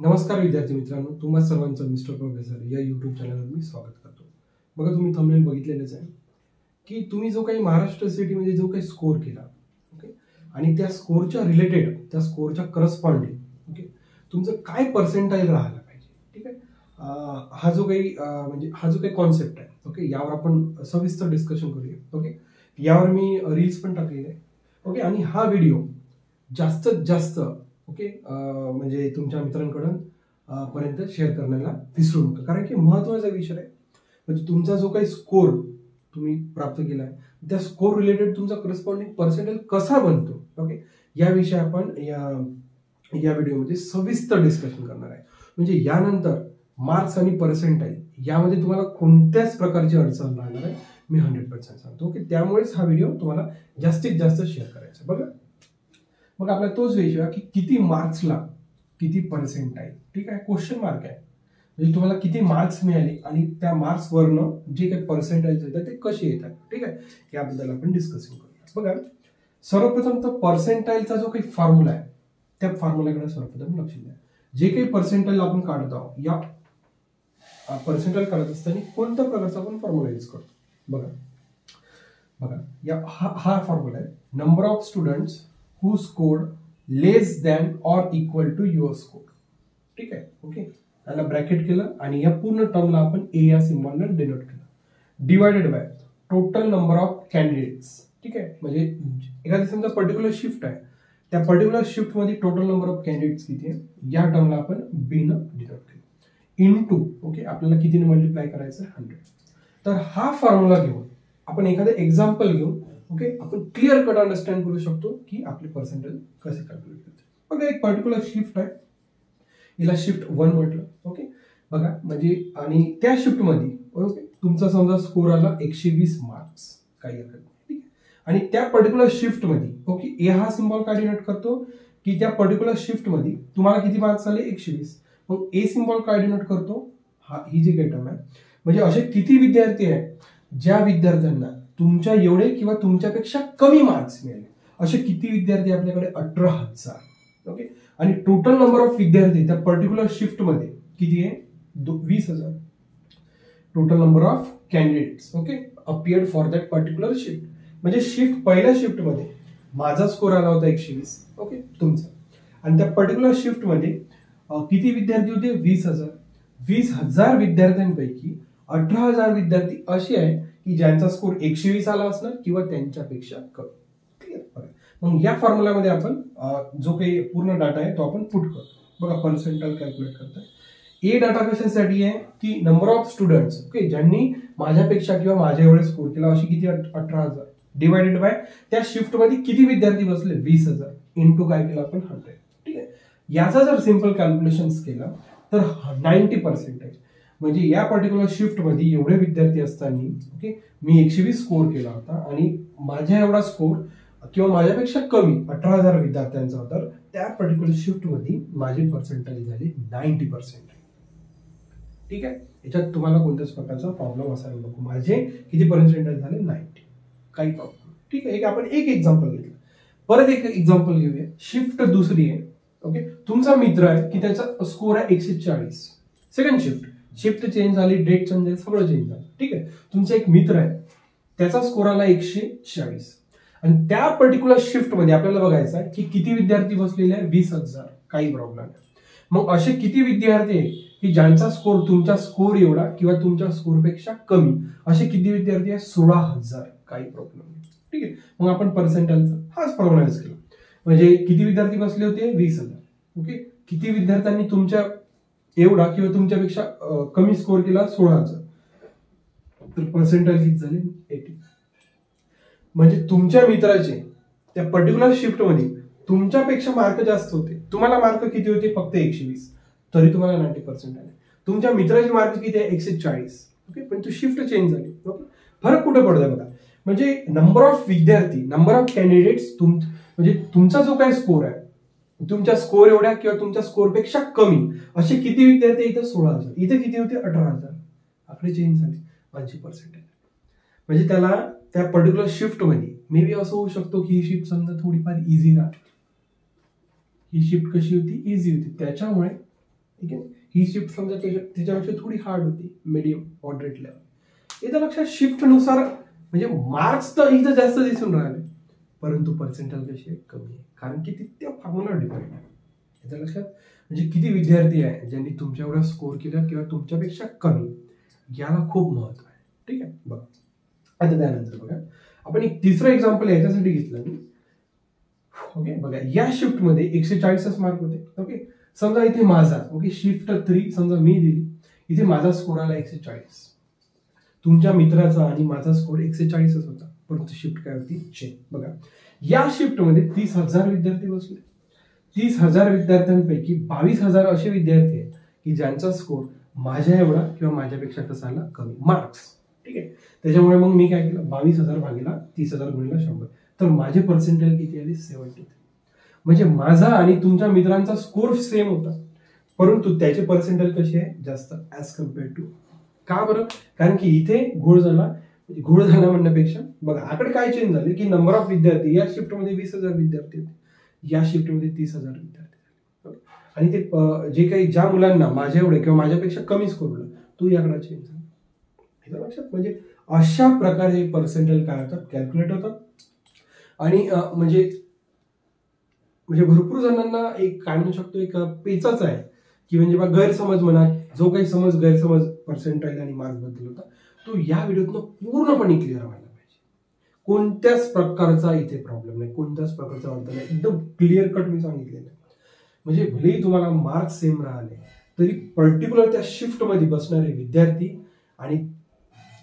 नमस्कार विद्यार्थी मित्रांनो, तुम्हा सर्वांचं मिस्टर प्रोफेसर या यूट्यूब चॅनलवर मी स्वागत करतो. बघा, तुम्ही थंबनेल बघितलेलंच आहे की तुम्ही जो काही महाराष्ट्र सिटीमध्ये जो काही स्कोर केला, ओके, आणि त्या स्कोरच्या रिलेटेड, त्या स्कोरच्या करस्पॉन्डिंग, ओके, तुमचं काय पर्सेंटाईल राहायला पाहिजे. ठीक आहे. हा जो काही कॉन्सेप्ट आहे, ओके, यावर आपण सविस्तर डिस्कशन करूया. ओके, यावर मी रील्स पण टाकलेले आहे. ओके, आणि हा व्हिडिओ जास्तीत जास्त म्हणजे तुमच्या मित्रांकडून पर्यंत शेअर करण्याला विसरू नका, कारण की महत्त्वाचा विषय आहे. म्हणजे तुमचा जो काही स्कोर तुम्ही प्राप्त केला आहे, त्या स्कोर रिलेटेड तुमचा करस्पॉन्डिंग पर्सेंटेज कसा बनतो, ओके, याविषयी आपण या व्हिडिओमध्ये सविस्तर डिस्कशन करणार आहे. म्हणजे यानंतर मार्क्स आणि पर्सेंटाईल यामध्ये तुम्हाला कोणत्याच प्रकारची अडचण राहणार आहे, मी 100% सांगतो. ओके, त्यामुळेच हा व्हिडिओ तुम्हाला जास्तीत जास्त शेअर करायचा. बघा, मग आपला तोच विषय की किती मार्क्सला किती पर्सेंटाईल. ठीक आहे, क्वेश्चन मार्क आहे. म्हणजे तुम्हाला किती मार्क्स मिळाले आणि त्या मार्क्स वरनं जे काही पर्सेंटाईल येतात ते कसे येतात. ठीक आहे, याबद्दल आपण डिस्कशन करूया. बघा, सर्वप्रथम तर पर्सेंटाईलचा जो काही फॉर्म्युला आहे त्या फॉर्म्युलाकडे सर्वप्रथम लक्ष द्या. जे काही पर्सेंटाईल आपण काढत आहोत, या पर्सेंटाईल काढत असताना कोणत्या प्रकारचा आपण फॉर्म्युला यूज करतो. बघा, हा फॉर्म्युला आहे. Number of students who scored less than or equal to your score. ठीक आहे. ओके, त्याला ब्रॅकेट केलं आणि या पूर्ण टर्मला आपण ए या सिम्बॉलने डिनोट केलं, divided by total number of candidates. ठीक आहे, म्हणजे एखादी समजा पर्टिक्युलर शिफ्ट आहे, त्या पर्टिक्युलर शिफ्ट मध्ये टोटल नंबर ऑफ कॅन्डिडेट्स किती आहे, या टर्मला आपण बी न डिनोट केलं, इनटू, ओके, आपल्याला कितीने मल्टिप्लाय करायचं, 100. तर हा फॉर्म्युला घेऊन आपण एखादं एक्झाम्पल घेऊन, ओके, आपण क्लिअर कट अंडरस्टँड करू शकतो की आपले पर्सेंटेज कसे कॅल्क्युलेट करते. बघा, एक पर्टिक्युलर शिफ्ट आहे, हिला शिफ्ट 1 म्हटलं. ओके, बघा, म्हणजे आणि त्या शिफ्ट मध्ये, ओके, तुमचा समजा स्कोर आला 120 मार्क्स, काही हरकत नाही. ठीक आहे, आणि त्या पर्टिक्युलर शिफ्ट मध्ये, ओके, ए हा सिम्बॉल काय डिनोट करतो की त्या पर्टिक्युलर शिफ्ट मध्ये तुम्हाला किती मार्क्स आले, 120. मग ए सिम्बॉल काय डिनोट करतो, ही जी काही टर्म आहे. म्हणजे असे किती विद्यार्थी आहेत ज्या विद्यार्थ्यांना तुमच्या एवढे किंवा तुमच्यापेक्षा कमी मार्क्स मिळाले, असे किती विद्यार्थी आपल्याकडे, 18,000. ओके, आणि टोटल नंबर ऑफ विद्यार्थी त्या पर्टिक्युलर शिफ्ट मध्ये किती आहे, 20,000. Total number of candidates, okay, appeared for that particular shift. म्हणजे शिफ्ट, पहिल्या शिफ्ट मध्ये माझा स्कोर आला होता 120, ओके, तुमचा, आणि त्या पर्टिक्युलर शिफ्ट मध्ये किती विद्यार्थी होते, 20,000. 20,000 विद्यार्थ्यांपैकी 18,000 विद्यार्थी असे आहे की ज्यांचा स्कोर 120 आला असणार किंवा त्यांच्यापेक्षा कमी. क्लिअर. मग या फॉर्म्युलामध्ये आपण जो काही पूर्ण डाटा आहे तो आपण पुट करतो. बघा, पर्सेंटाईल कॅल्क्युलेट करतोय. ए डाटा कशासाठी आहे की नंबर ऑफ स्टुडंट्स, ओके, ज्यांनी माझ्यापेक्षा किंवा माझ्या एवढे स्कोर केला, अशी किती, 18,000, डिवायडेड बाय त्या शिफ्ट मध्ये किती विद्यार्थी बसले, 20,000, इनटू काय केलं आपण, 100. ठीक आहे, याचा जर सिंपल कॅल्क्युलेशन केला तर 90%. म्हणजे या पर्टिक्युलर शिफ्ट मध्ये एवढे विद्यार्थी असताना, ओके, मी 120 स्कोर केला होता आणि माझ्या एवढा स्कोर किंवा माझ्यापेक्षा कमी 18,000 विद्यार्थ्यांचा होता, त्या पर्टिक्युलर शिफ्ट मध्ये माझे पर्सेंटाईल झाले 90%. ठीक आहे, याच्यात तुम्हाला कोणत्याच प्रकारचा प्रॉब्लेम असायला नको. माझे किती पर्सेंटाईल झाले, 90, काही प्रॉब्लेम. ठीक आहे, आपण एक एक्झाम्पल घेतलं. परत एक एक्झाम्पल घेऊया. शिफ्ट दुसरी आहे, ओके, तुमचा मित्र आहे की त्याचा स्कोर आहे 140. सेकंड शिफ्ट चेंज झाली, डेट चेंज झाली, सगळं चेंज झालं. ठीक आहे, तुमचा एक मित्र आहे, त्याचा स्कोर आला 140, आणि त्या पर्टिक्युलर शिफ्ट मध्ये आपल्याला बघायचं आहे की किती विद्यार्थी बसलेले आहे, 20,000, काही प्रॉब्लेम नाही. मग असे किती विद्यार्थी आहे की ज्यांचा स्कोर तुमचा स्कोर एवढा किंवा तुमच्या स्कोरपेक्षा कमी, असे किती विद्यार्थी आहे, 16,000, काही प्रॉब्लेम नाही. ठीक आहे, मग आपण पर्सेंटाईलचा हाच फॉर्म्युला यूज केला. म्हणजे किती विद्यार्थी बसले होते, 20,000. ओके, किती विद्यार्थ्यांनी तुमच्या एवढा किंवा तुमच्यापेक्षा कमी स्कोर केला, 16,000. तर पर्सेंटाईल किती झाले, 80. म्हणजे तुमच्या मित्राचे त्या पर्टिक्युलर शिफ्ट मध्ये तुमच्यापेक्षा मार्क जास्त होते. तुम्हाला मार्क किती होते, फक्त 120, तरी तुम्हाला 90% आले. तुमच्या मित्राचे मार्क किती आहे, 140. ओके, पण तू शिफ्ट चेंज झाली. ओके, फरक कुठे पडतोय बघा. म्हणजे नंबर ऑफ विद्यार्थी, नंबर ऑफ कॅन्डिडेट्स, म्हणजे तुमचा जो काही स्कोर आहे, तुमच्या स्कोर एवढ्या किंवा तुमच्या स्कोरपेक्षा कमी असे किती विद्यार्थी, इथं 16,000, इथे किती होते, 18,000. आकडे चेंज झाले, 80%. म्हणजे त्याला त्या पर्टिक्युलर शिफ्ट मध्ये मे बी असं होऊ शकतो की ही शिफ्ट समजा थोडीफार इझी राहते. ही शिफ्ट कशी होती, इझी होती, त्याच्यामुळे ठीक आहे. ही शिफ्ट समजा त्याच्यापेक्षा थोडी हार्ड होती, मिडियम मॉडरेट लेवल. इथं लक्षात शिफ्टनुसार म्हणजे मार्क्स तर इथं जास्त दिसून राहिले, परंतु पर्सेंटेज कशी आहे, कमी आहे, कारण की ती त्या फॉर्म्युलावर डिपेंड आहे. याच्या लक्षात म्हणजे किती विद्यार्थी आहे ज्यांनी तुमच्या एवढा स्कोर केला किंवा तुमच्यापेक्षा कमी, याला खूप महत्व आहे. ठीक आहे. बघा आता त्यानंतर बघा आपण एक तिसरं एक्झाम्पल याच्यासाठी घेतलं मी. ओके बघा, या शिफ्ट मध्ये 140 मार्क होते. ओके समजा इथे माझा ओके शिफ्ट 3 समजा मी दिली, इथे माझा स्कोर आला 140, तुमच्या मित्राचा आणि माझा स्कोर 140च होता, परंतु शिफ्ट काय होती, चेंज. बघा या शिफ्ट मध्ये 30,000 विद्यार्थी बसले. 30,000 विद्यार्थ्यांपैकी 22,000 असे विद्यार्थी आहेत की ज्यांचा स्कोर माझ्या एवढा किंवा माझ्यापेक्षा कसा आला, कमी मार्क्स. ठीक आहे. त्याच्यामुळे मग मी काय केलं, 22,000 भागीला 30,000 गुणिले 100, तर माझे पर्सेंटेज किती आली, 73. म्हणजे माझा आणि तुमच्या मित्रांचा स्कोर सेम होता, परंतु त्याचे पर्सेंटेज कसे आहे, जास्त ऍज कम्पेअर टू. का बरं, कारण की इथे घोळ झाला म्हणण्यापेक्षा बघा आकडे काय चेंज झाले की नंबर ऑफ विद्यार्थी या शिफ्टमध्ये 20,000 विद्यार्थी होते, या शिफ्टमध्ये 30,000 विद्यार्थी. आणि ते जे काही ज्या मुलांना माझ्या एवढे किंवा माझ्यापेक्षा कमी स्कोर होता, तो याकडे चेंज झाला. हे लक्षात म्हणजे अशा प्रकारे पर्सेंटेज काय होतात, कॅल्क्युलेट होतात. आणि म्हणजे भरपूर जणांना एक काय म्हणू शकतो, एक पेचाच आहे की म्हणजे गैरसमज म्हणा, जो काही गैरसमज पर्सेंटाईल आणि मार्क्स बद्दल होता, तो या व्हिडिओतनं पूर्णपणे क्लिअर व्हायला पाहिजे. कोणत्याच प्रकारचा इथे प्रॉब्लेम नाही, कोणत्याच प्रकारचा अर्थ नाही, एकदम क्लिअर कट मी सांगितलेलं आहे. म्हणजे भलेही तुम्हाला मार्क्स सेम राहिले तरी पर्टिक्युलर त्या शिफ्ट मध्ये बसणारे विद्यार्थी आणि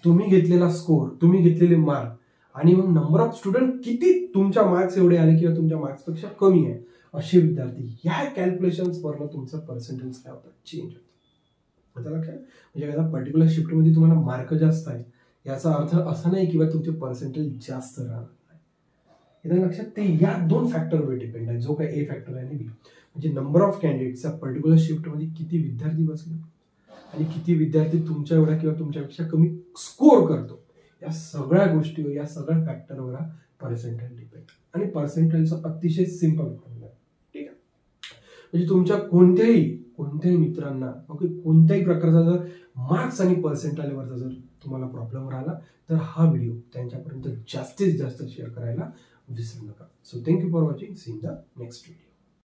तुम्ही घेतलेला स्कोर, तुम्ही घेतलेले मार्क आणि मग नंबर ऑफ स्टुडंट किती तुमच्या मार्क्स एवढे आले किंवा तुमच्या मार्क्सपेक्षा कमी आहे असे विद्यार्थी, या कॅल्क्युलेशन्स वरनं तुमचं पर्सेंटेज काय होतं, चेंज होतं. आता लक्षात म्हणजे एखादा पर्टिक्युलर शिफ्टमध्ये तुम्हाला मार्क जास्त आहे याचा अर्थ असा नाही किंवा तुमचे पर्सेंटेज जास्त राहणार नाही. इथं लक्षात ते या 2 फॅक्टरवर डिपेंड आहे, जो काही ए फॅक्टर आहे आणि बी. म्हणजे नंबर ऑफ कॅन्डिडेट्सच्या पर्टिक्युलर शिफ्टमध्ये किती विद्यार्थी बसले आणि किती विद्यार्थी तुमच्या एवढा किंवा तुमच्यापेक्षा कमी स्कोर करतो, या सगळ्या गोष्टीवर, या सगळ्या फॅक्टरवर पर्सेंटेज डिपेंड. आणि पर्सेंटेजचं अतिशय सिंपल फॉर्म्युला. ठीक आहे. म्हणजे तुमच्या कोणत्याही मित्रांना ओके कोणत्याही प्रकारचा जर मार्क्स आणि पर्सेंटेजवरचा जर तुम्हाला प्रॉब्लेम राहिला तर हा व्हिडिओ त्यांच्यापर्यंत जास्तीत जास्त शेअर करायला विसरू नका. So thank you for watching. See in the next video.